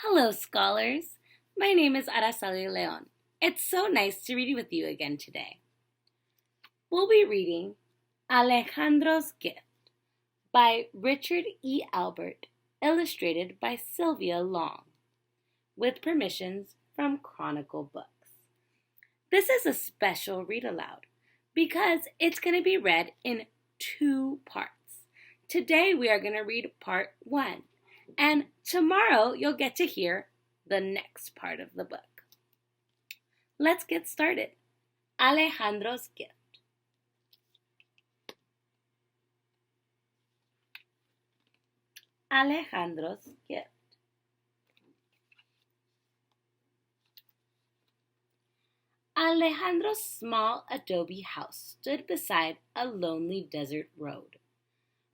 Hello, scholars. My name is Araceli Leon. It's so nice to read with you again today. We'll be reading Alejandro's Gift by Richard E. Albert, illustrated by Sylvia Long, with permissions from Chronicle Books. This is a special read aloud because it's going to be read in two parts. Today we are going to read part 1. And tomorrow you'll get to hear the next part of the book. Let's get started. Alejandro's Gift. Alejandro's Gift. Alejandro's small adobe house stood beside a lonely desert road.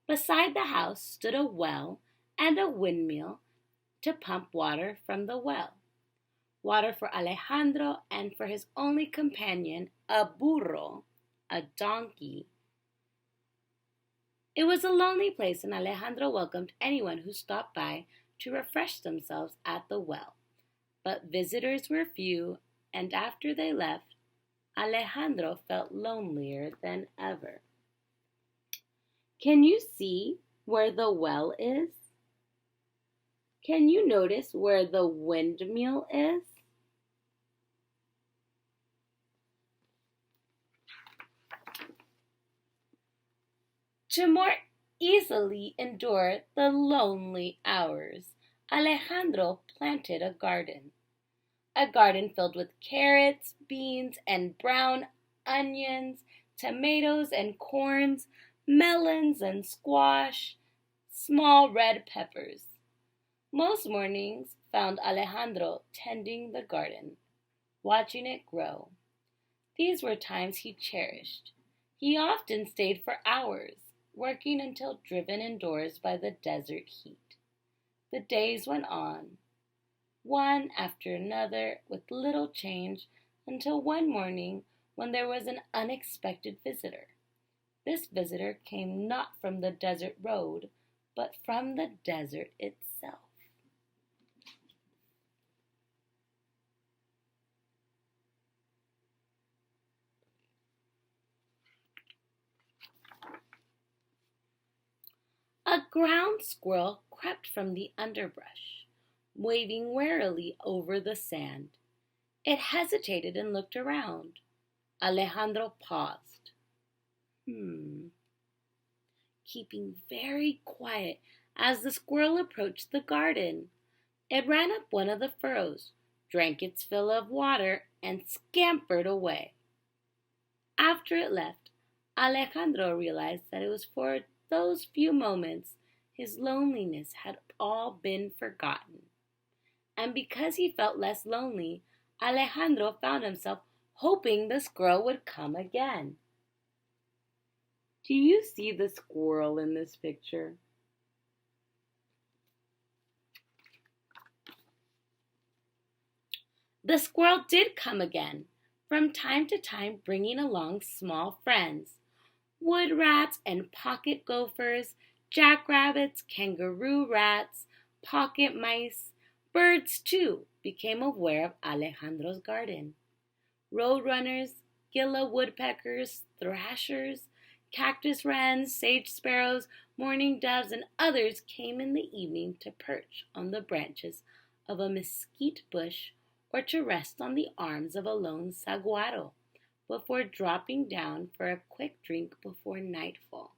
Beside the house stood a well and a windmill to pump water from the well. Water for Alejandro and for his only companion, a burro, a donkey. It was a lonely place, and Alejandro welcomed anyone who stopped by to refresh themselves at the well. But visitors were few, and after they left, Alejandro felt lonelier than ever. Can you see where the well is? Can you notice where the windmill is? To more easily endure the lonely hours, Alejandro planted a garden filled with carrots, beans, and brown onions, tomatoes and corns, melons and squash, small red peppers. Most mornings found Alejandro tending the garden, watching it grow. These were times he cherished. He often stayed for hours, working until driven indoors by the desert heat. The days went on, one after another, with little change, until one morning when there was an unexpected visitor. This visitor came not from the desert road, but from the desert itself. A ground squirrel crept from the underbrush, waving warily over the sand. It hesitated and looked around. Alejandro paused. Keeping very quiet as the squirrel approached the garden. It ran up one of the furrows, drank its fill of water, and scampered away. After it left, Alejandro realized that it was for those few moments his loneliness had all been forgotten. And because he felt less lonely, Alejandro found himself hoping the squirrel would come again. Do you see the squirrel in this picture? The squirrel did come again, from time to time bringing along small friends. Wood rats and pocket gophers, jackrabbits, kangaroo rats, pocket mice, birds too became aware of Alejandro's garden. Roadrunners, gila woodpeckers, thrashers, cactus wrens, sage sparrows, mourning doves, and others came in the evening to perch on the branches of a mesquite bush or to rest on the arms of a lone saguaro before dropping down for a quick drink before nightfall.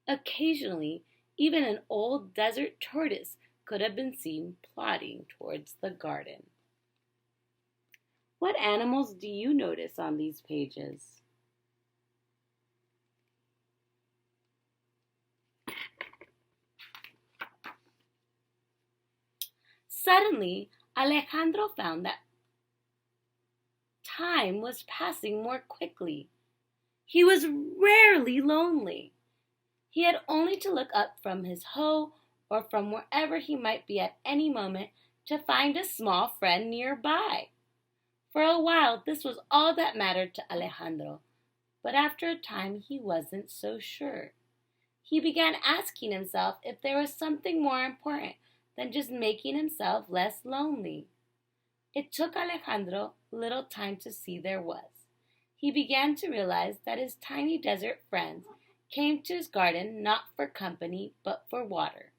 Occasionally, even an old desert tortoise could have been seen plodding towards the garden. What animals do you notice on these pages? Suddenly, Alejandro found that time was passing more quickly. He was rarely lonely. He had only to look up from his hoe or from wherever he might be at any moment to find a small friend nearby. For a while, this was all that mattered to Alejandro, but after a time he wasn't so sure. He began asking himself if there was something more important than just making himself less lonely. It took Alejandro little time to see there was. He began to realize that his tiny desert friends came to his garden not for company but for water,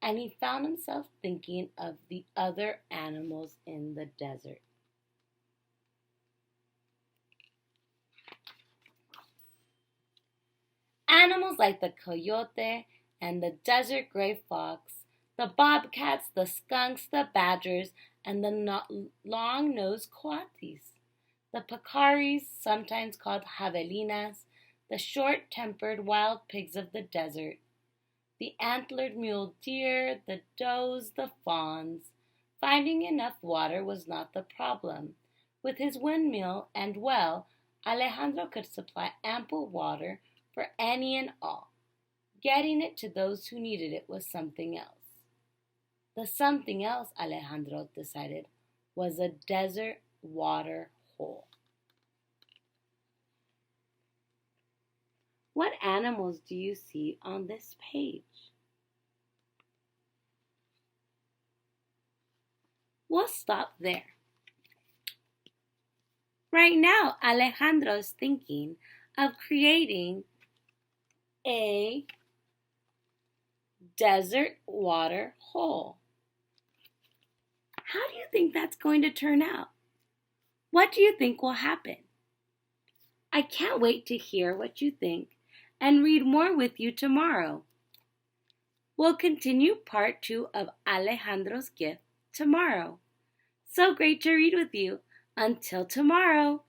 and he found himself thinking of the other animals in the desert. Animals like the coyote and the desert gray fox, the bobcats, the skunks, the badgers, and the long-nosed coatis, the pecaries, sometimes called javelinas, the short-tempered wild pigs of the desert, the antlered mule deer, the does, the fawns. Finding enough water was not the problem. With his windmill and well, Alejandro could supply ample water for any and all. Getting it to those who needed it was something else. The something else, Alejandro decided, was a desert water hole. What animals do you see on this page? We'll stop there. Right now, Alejandro's thinking of creating a desert water hole. How do you think that's going to turn out? What do you think will happen? I can't wait to hear what you think and read more with you tomorrow. We'll continue part 2 of Alejandro's gift tomorrow. So great to read with you. Until tomorrow.